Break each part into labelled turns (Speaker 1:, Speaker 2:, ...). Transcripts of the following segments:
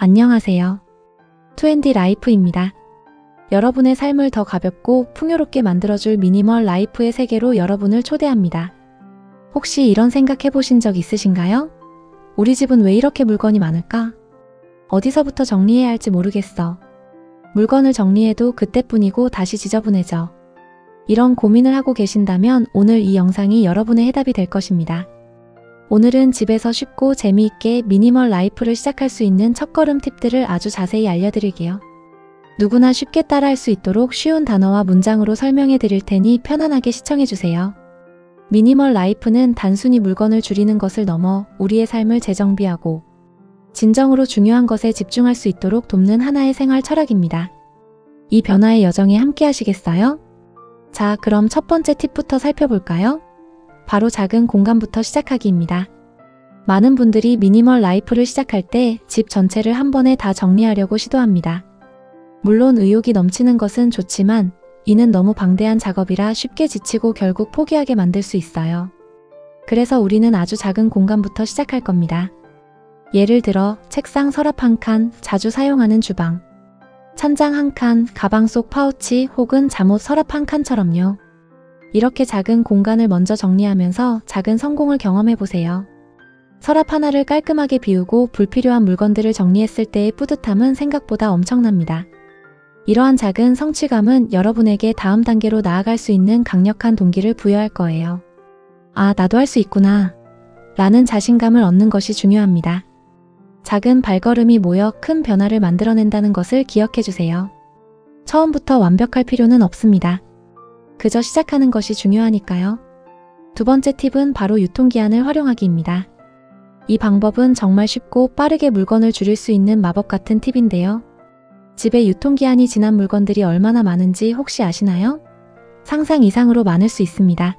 Speaker 1: 안녕하세요. 2&D 라이프입니다. 여러분의 삶을 더 가볍고 풍요롭게 만들어줄 미니멀 라이프의 세계로 여러분을 초대합니다. 혹시 이런 생각 해보신 적 있으신가요? 우리 집은 왜 이렇게 물건이 많을까? 어디서부터 정리해야 할지 모르겠어. 물건을 정리해도 그때뿐이고 다시 지저분해져. 이런 고민을 하고 계신다면 오늘 이 영상이 여러분의 해답이 될 것입니다. 오늘은 집에서 쉽고 재미있게 미니멀 라이프를 시작할 수 있는 첫걸음 팁들을 아주 자세히 알려드릴게요. 누구나 쉽게 따라할 수 있도록 쉬운 단어와 문장으로 설명해 드릴 테니 편안하게 시청해주세요. 미니멀 라이프는 단순히 물건을 줄이는 것을 넘어 우리의 삶을 재정비하고 진정으로 중요한 것에 집중할 수 있도록 돕는 하나의 생활 철학입니다. 이 변화의 여정에 함께 하시겠어요? 자, 그럼 첫 번째 팁부터 살펴볼까요? 바로 작은 공간부터 시작하기입니다. 많은 분들이 미니멀 라이프를 시작할 때 집 전체를 한 번에 다 정리하려고 시도합니다. 물론 의욕이 넘치는 것은 좋지만 이는 너무 방대한 작업이라 쉽게 지치고 결국 포기하게 만들 수 있어요. 그래서 우리는 아주 작은 공간부터 시작할 겁니다. 예를 들어 책상 서랍 한 칸, 자주 사용하는 주방, 찬장 한 칸, 가방 속 파우치 혹은 잠옷 서랍 한 칸처럼요. 이렇게 작은 공간을 먼저 정리하면서 작은 성공을 경험해보세요. 서랍 하나를 깔끔하게 비우고 불필요한 물건들을 정리했을 때의 뿌듯함은 생각보다 엄청납니다. 이러한 작은 성취감은 여러분에게 다음 단계로 나아갈 수 있는 강력한 동기를 부여할 거예요. 아, 나도 할 수 있구나 라는 자신감을 얻는 것이 중요합니다. 작은 발걸음이 모여 큰 변화를 만들어낸다는 것을 기억해주세요. 처음부터 완벽할 필요는 없습니다. 그저 시작하는 것이 중요하니까요. 두 번째 팁은 바로 유통기한을 활용하기입니다. 이 방법은 정말 쉽고 빠르게 물건을 줄일 수 있는 마법 같은 팁인데요. 집에 유통기한이 지난 물건들이 얼마나 많은지 혹시 아시나요? 상상 이상으로 많을 수 있습니다.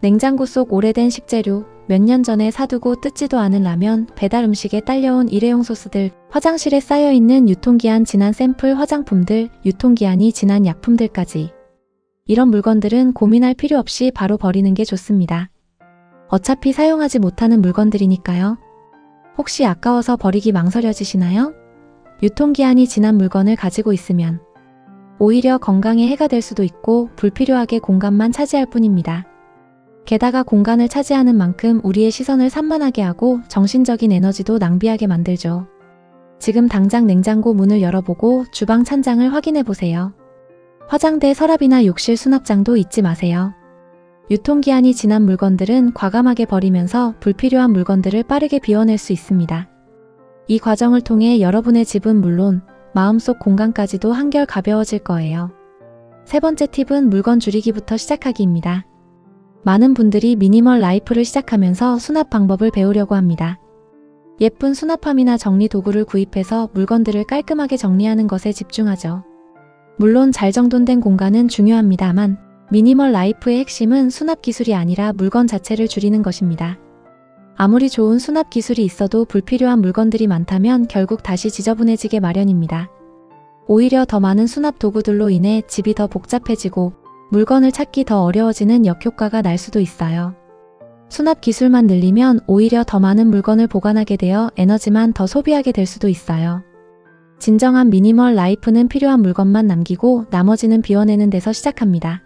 Speaker 1: 냉장고 속 오래된 식재료, 몇 년 전에 사두고 뜯지도 않은 라면, 배달 음식에 딸려온 일회용 소스들, 화장실에 쌓여있는 유통기한 지난 샘플 화장품들, 유통기한이 지난 약품들까지. 이런 물건들은 고민할 필요 없이 바로 버리는 게 좋습니다. 어차피 사용하지 못하는 물건들이니까요. 혹시 아까워서 버리기 망설여지시나요? 유통기한이 지난 물건을 가지고 있으면 오히려 건강에 해가 될 수도 있고 불필요하게 공간만 차지할 뿐입니다. 게다가 공간을 차지하는 만큼 우리의 시선을 산만하게 하고 정신적인 에너지도 낭비하게 만들죠. 지금 당장 냉장고 문을 열어보고 주방 찬장을 확인해보세요. 화장대 서랍이나 욕실 수납장도 잊지 마세요. 유통기한이 지난 물건들은 과감하게 버리면서 불필요한 물건들을 빠르게 비워낼 수 있습니다. 이 과정을 통해 여러분의 집은 물론 마음속 공간까지도 한결 가벼워질 거예요. 세 번째 팁은 물건 줄이기부터 시작하기입니다. 많은 분들이 미니멀 라이프를 시작하면서 수납 방법을 배우려고 합니다. 예쁜 수납함이나 정리 도구를 구입해서 물건들을 깔끔하게 정리하는 것에 집중하죠. 물론 잘 정돈된 공간은 중요합니다만 미니멀 라이프의 핵심은 수납 기술이 아니라 물건 자체를 줄이는 것입니다. 아무리 좋은 수납 기술이 있어도 불필요한 물건들이 많다면 결국 다시 지저분해지게 마련입니다. 오히려 더 많은 수납 도구들로 인해 집이 더 복잡해지고 물건을 찾기 더 어려워지는 역효과가 날 수도 있어요. 수납 기술만 늘리면 오히려 더 많은 물건을 보관하게 되어 에너지만 더 소비하게 될 수도 있어요. 진정한 미니멀 라이프는 필요한 물건만 남기고 나머지는 비워내는 데서 시작합니다.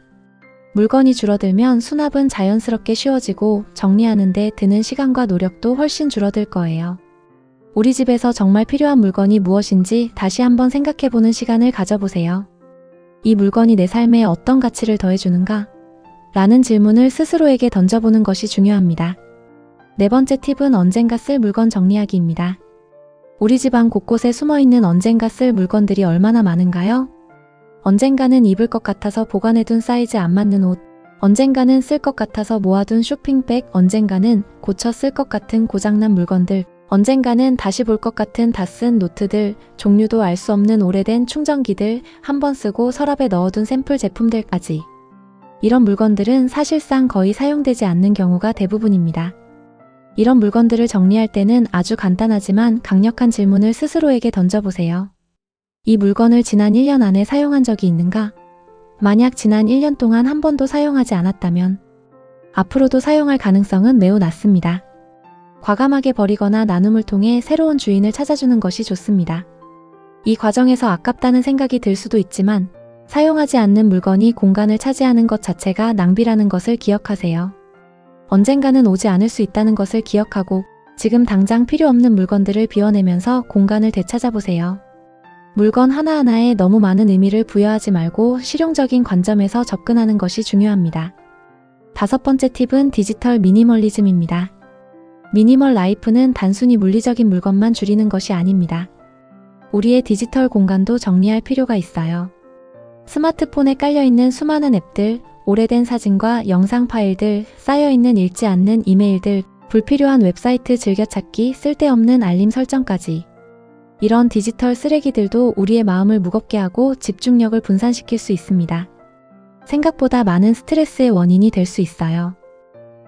Speaker 1: 물건이 줄어들면 수납은 자연스럽게 쉬워지고 정리하는 데 드는 시간과 노력도 훨씬 줄어들 거예요. 우리 집에서 정말 필요한 물건이 무엇인지 다시 한번 생각해보는 시간을 가져보세요. 이 물건이 내 삶에 어떤 가치를 더해주는가? 라는 질문을 스스로에게 던져보는 것이 중요합니다. 네 번째 팁은 언젠가 쓸 물건 정리하기입니다. 우리 집안 곳곳에 숨어있는 언젠가 쓸 물건들이 얼마나 많은가요? 언젠가는 입을 것 같아서 보관해둔 사이즈 안 맞는 옷, 언젠가는 쓸 것 같아서 모아둔 쇼핑백, 언젠가는 고쳐 쓸 것 같은 고장난 물건들, 언젠가는 다시 볼 것 같은 다 쓴 노트들, 종류도 알 수 없는 오래된 충전기들, 한번 쓰고 서랍에 넣어둔 샘플 제품들까지. 이런 물건들은 사실상 거의 사용되지 않는 경우가 대부분입니다. 이런 물건들을 정리할 때는 아주 간단하지만 강력한 질문을 스스로에게 던져보세요. 이 물건을 지난 1년 안에 사용한 적이 있는가? 만약 지난 1년 동안 한 번도 사용하지 않았다면 앞으로도 사용할 가능성은 매우 낮습니다. 과감하게 버리거나 나눔을 통해 새로운 주인을 찾아주는 것이 좋습니다. 이 과정에서 아깝다는 생각이 들 수도 있지만 사용하지 않는 물건이 공간을 차지하는 것 자체가 낭비라는 것을 기억하세요. 언젠가는 오지 않을 수 있다는 것을 기억하고 지금 당장 필요 없는 물건들을 비워내면서 공간을 되찾아보세요. 물건 하나하나에 너무 많은 의미를 부여하지 말고 실용적인 관점에서 접근하는 것이 중요합니다. 5번째 팁은 디지털 미니멀리즘입니다. 미니멀 라이프는 단순히 물리적인 물건만 줄이는 것이 아닙니다. 우리의 디지털 공간도 정리할 필요가 있어요. 스마트폰에 깔려있는 수많은 앱들, 오래된 사진과 영상 파일들, 쌓여있는 읽지 않는 이메일들, 불필요한 웹사이트 즐겨찾기, 쓸데없는 알림 설정까지. 이런 디지털 쓰레기들도 우리의 마음을 무겁게 하고 집중력을 분산시킬 수 있습니다. 생각보다 많은 스트레스의 원인이 될 수 있어요.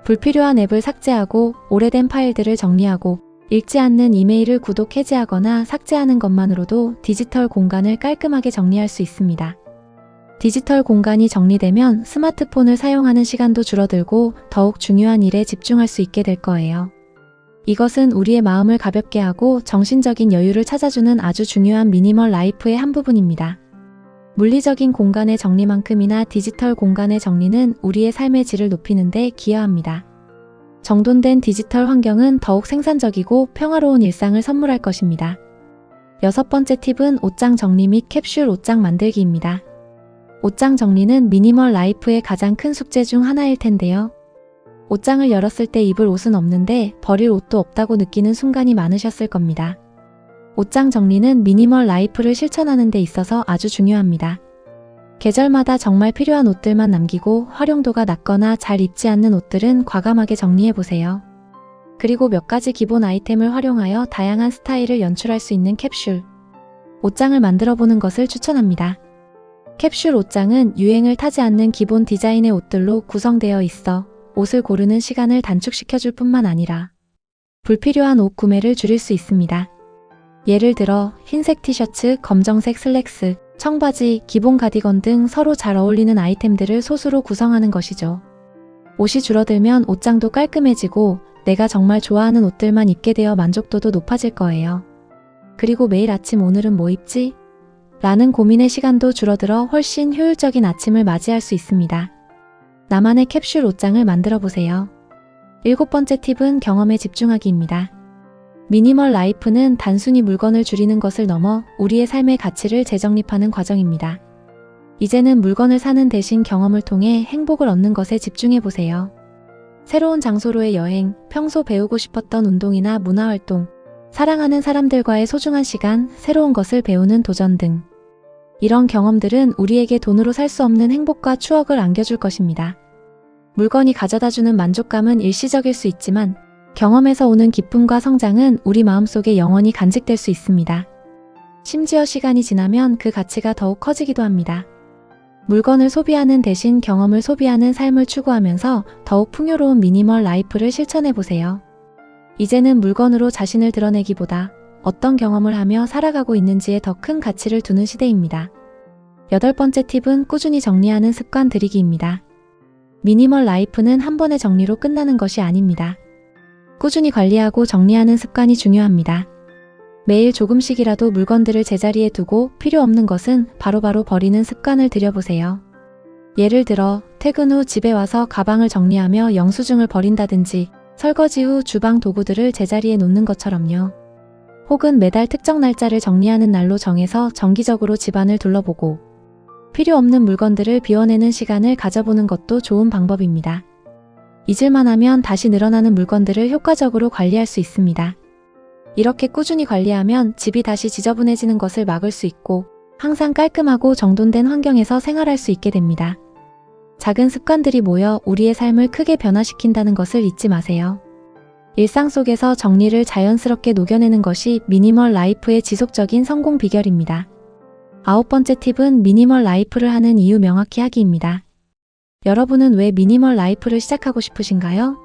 Speaker 1: 불필요한 앱을 삭제하고 오래된 파일들을 정리하고 읽지 않는 이메일을 구독 해지하거나 삭제하는 것만으로도 디지털 공간을 깔끔하게 정리할 수 있습니다. 디지털 공간이 정리되면 스마트폰을 사용하는 시간도 줄어들고 더욱 중요한 일에 집중할 수 있게 될 거예요. 이것은 우리의 마음을 가볍게 하고 정신적인 여유를 찾아주는 아주 중요한 미니멀 라이프의 한 부분입니다. 물리적인 공간의 정리만큼이나 디지털 공간의 정리는 우리의 삶의 질을 높이는 데 기여합니다. 정돈된 디지털 환경은 더욱 생산적이고 평화로운 일상을 선물할 것입니다. 6번째 팁은 옷장 정리 및 캡슐 옷장 만들기입니다. 옷장 정리는 미니멀 라이프의 가장 큰 숙제 중 하나일 텐데요. 옷장을 열었을 때 입을 옷은 없는데 버릴 옷도 없다고 느끼는 순간이 많으셨을 겁니다. 옷장 정리는 미니멀 라이프를 실천하는 데 있어서 아주 중요합니다. 계절마다 정말 필요한 옷들만 남기고 활용도가 낮거나 잘 입지 않는 옷들은 과감하게 정리해보세요. 그리고 몇 가지 기본 아이템을 활용하여 다양한 스타일을 연출할 수 있는 캡슐 옷장을 만들어보는 것을 추천합니다. 캡슐 옷장은 유행을 타지 않는 기본 디자인의 옷들로 구성되어 있어 옷을 고르는 시간을 단축시켜줄 뿐만 아니라 불필요한 옷 구매를 줄일 수 있습니다. 예를 들어 흰색 티셔츠, 검정색 슬랙스, 청바지, 기본 가디건 등 서로 잘 어울리는 아이템들을 소수로 구성하는 것이죠. 옷이 줄어들면 옷장도 깔끔해지고 내가 정말 좋아하는 옷들만 입게 되어 만족도도 높아질 거예요. 그리고 매일 아침 오늘은 뭐 입지? 라는 고민의 시간도 줄어들어 훨씬 효율적인 아침을 맞이할 수 있습니다. 나만의 캡슐 옷장을 만들어 보세요. 7번째 팁은 경험에 집중하기입니다. 미니멀 라이프는 단순히 물건을 줄이는 것을 넘어 우리의 삶의 가치를 재정립하는 과정입니다. 이제는 물건을 사는 대신 경험을 통해 행복을 얻는 것에 집중해 보세요. 새로운 장소로의 여행, 평소 배우고 싶었던 운동이나 문화활동, 사랑하는 사람들과의 소중한 시간, 새로운 것을 배우는 도전 등. 이런 경험들은 우리에게 돈으로 살 수 없는 행복과 추억을 안겨줄 것입니다. 물건이 가져다주는 만족감은 일시적일 수 있지만 경험에서 오는 기쁨과 성장은 우리 마음속에 영원히 간직될 수 있습니다. 심지어 시간이 지나면 그 가치가 더욱 커지기도 합니다. 물건을 소비하는 대신 경험을 소비하는 삶을 추구하면서 더욱 풍요로운 미니멀 라이프를 실천해보세요. 이제는 물건으로 자신을 드러내기보다 어떤 경험을 하며 살아가고 있는지에 더 큰 가치를 두는 시대입니다. 8번째 팁은 꾸준히 정리하는 습관 들이기입니다. 미니멀 라이프는 한 번의 정리로 끝나는 것이 아닙니다. 꾸준히 관리하고 정리하는 습관이 중요합니다. 매일 조금씩이라도 물건들을 제자리에 두고 필요 없는 것은 바로바로 버리는 습관을 들여보세요. 예를 들어 퇴근 후 집에 와서 가방을 정리하며 영수증을 버린다든지 설거지 후 주방 도구들을 제자리에 놓는 것처럼요. 혹은 매달 특정 날짜를 정리하는 날로 정해서 정기적으로 집안을 둘러보고 필요 없는 물건들을 비워내는 시간을 가져보는 것도 좋은 방법입니다. 잊을만 하면 다시 늘어나는 물건들을 효과적으로 관리할 수 있습니다. 이렇게 꾸준히 관리하면 집이 다시 지저분해지는 것을 막을 수 있고 항상 깔끔하고 정돈된 환경에서 생활할 수 있게 됩니다. 작은 습관들이 모여 우리의 삶을 크게 변화시킨다는 것을 잊지 마세요. 일상 속에서 정리를 자연스럽게 녹여내는 것이 미니멀 라이프의 지속적인 성공 비결입니다. 9번째 팁은 미니멀 라이프를 하는 이유 명확히 하기입니다. 여러분은 왜 미니멀 라이프를 시작하고 싶으신가요?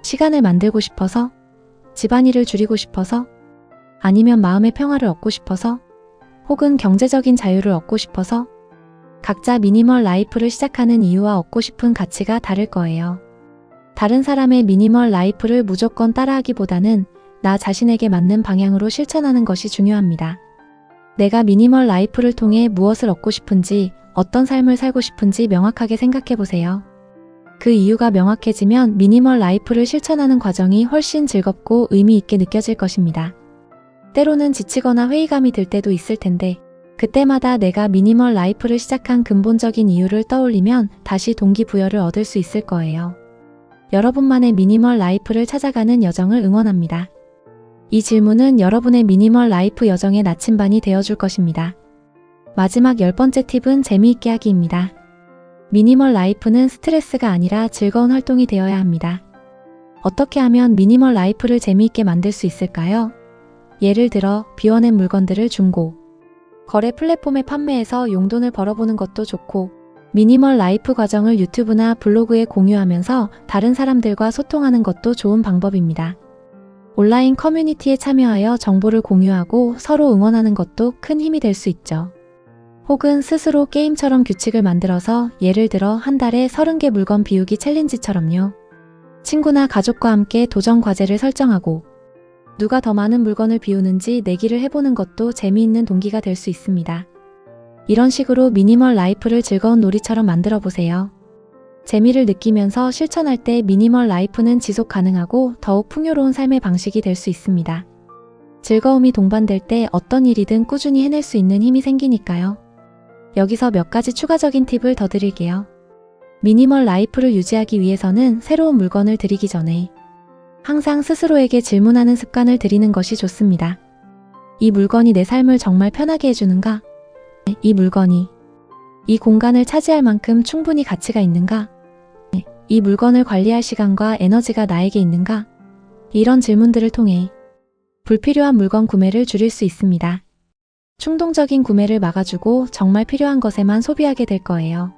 Speaker 1: 시간을 만들고 싶어서? 집안일을 줄이고 싶어서? 아니면 마음의 평화를 얻고 싶어서? 혹은 경제적인 자유를 얻고 싶어서? 각자 미니멀 라이프를 시작하는 이유와 얻고 싶은 가치가 다를 거예요. 다른 사람의 미니멀 라이프를 무조건 따라하기보다는 나 자신에게 맞는 방향으로 실천하는 것이 중요합니다. 내가 미니멀 라이프를 통해 무엇을 얻고 싶은지, 어떤 삶을 살고 싶은지 명확하게 생각해 보세요. 그 이유가 명확해지면 미니멀 라이프를 실천하는 과정이 훨씬 즐겁고 의미 있게 느껴질 것입니다. 때로는 지치거나 회의감이 들 때도 있을 텐데, 그때마다 내가 미니멀 라이프를 시작한 근본적인 이유를 떠올리면 다시 동기부여를 얻을 수 있을 거예요. 여러분만의 미니멀 라이프를 찾아가는 여정을 응원합니다. 이 질문은 여러분의 미니멀 라이프 여정의 나침반이 되어줄 것입니다. 마지막 10번째 팁은 재미있게 하기입니다. 미니멀 라이프는 스트레스가 아니라 즐거운 활동이 되어야 합니다. 어떻게 하면 미니멀 라이프를 재미있게 만들 수 있을까요? 예를 들어 비워낸 물건들을 중고, 거래 플랫폼에 판매해서 용돈을 벌어보는 것도 좋고, 미니멀 라이프 과정을 유튜브나 블로그에 공유하면서 다른 사람들과 소통하는 것도 좋은 방법입니다. 온라인 커뮤니티에 참여하여 정보를 공유하고 서로 응원하는 것도 큰 힘이 될 수 있죠. 혹은 스스로 게임처럼 규칙을 만들어서 예를 들어 한 달에 30개 물건 비우기 챌린지처럼요. 친구나 가족과 함께 도전 과제를 설정하고 누가 더 많은 물건을 비우는지 내기를 해보는 것도 재미있는 동기가 될 수 있습니다. 이런 식으로 미니멀 라이프를 즐거운 놀이처럼 만들어 보세요. 재미를 느끼면서 실천할 때 미니멀 라이프는 지속 가능하고 더욱 풍요로운 삶의 방식이 될 수 있습니다. 즐거움이 동반될 때 어떤 일이든 꾸준히 해낼 수 있는 힘이 생기니까요. 여기서 몇 가지 추가적인 팁을 더 드릴게요. 미니멀 라이프를 유지하기 위해서는 새로운 물건을 들이기 전에 항상 스스로에게 질문하는 습관을 들이는 것이 좋습니다. 이 물건이 내 삶을 정말 편하게 해주는가? 이 물건이 이 공간을 차지할 만큼 충분히 가치가 있는가? 이 물건을 관리할 시간과 에너지가 나에게 있는가? 이런 질문들을 통해 불필요한 물건 구매를 줄일 수 있습니다. 충동적인 구매를 막아주고 정말 필요한 것에만 소비하게 될 거예요.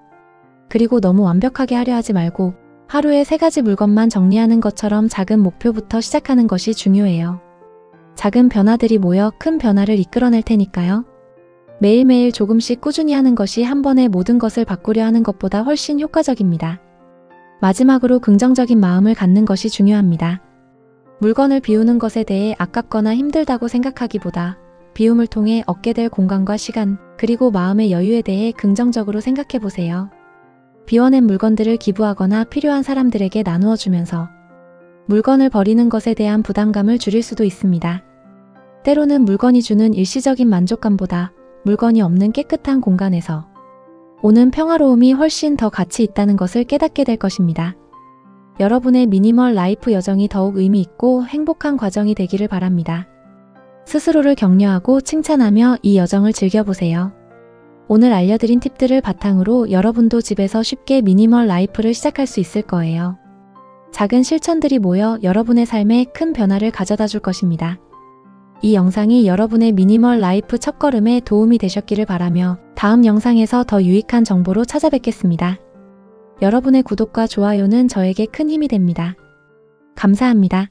Speaker 1: 그리고 너무 완벽하게 하려 하지 말고 하루에 3가지 물건만 정리하는 것처럼 작은 목표부터 시작하는 것이 중요해요. 작은 변화들이 모여 큰 변화를 이끌어낼 테니까요. 매일매일 조금씩 꾸준히 하는 것이 한 번에 모든 것을 바꾸려 하는 것보다 훨씬 효과적입니다. 마지막으로 긍정적인 마음을 갖는 것이 중요합니다. 물건을 비우는 것에 대해 아깝거나 힘들다고 생각하기보다 비움을 통해 얻게 될 공간과 시간, 그리고 마음의 여유에 대해 긍정적으로 생각해 보세요. 비워낸 물건들을 기부하거나 필요한 사람들에게 나누어 주면서 물건을 버리는 것에 대한 부담감을 줄일 수도 있습니다. 때로는 물건이 주는 일시적인 만족감보다 물건이 없는 깨끗한 공간에서 오는 평화로움이 훨씬 더 가치 있다는 것을 깨닫게 될 것입니다. 여러분의 미니멀 라이프 여정이 더욱 의미 있고 행복한 과정이 되기를 바랍니다. 스스로를 격려하고 칭찬하며 이 여정을 즐겨보세요. 오늘 알려드린 팁들을 바탕으로 여러분도 집에서 쉽게 미니멀 라이프를 시작할 수 있을 거예요. 작은 실천들이 모여 여러분의 삶에 큰 변화를 가져다 줄 것입니다. 이 영상이 여러분의 미니멀 라이프 첫걸음에 도움이 되셨기를 바라며 다음 영상에서 더 유익한 정보로 찾아뵙겠습니다. 여러분의 구독과 좋아요는 저에게 큰 힘이 됩니다. 감사합니다.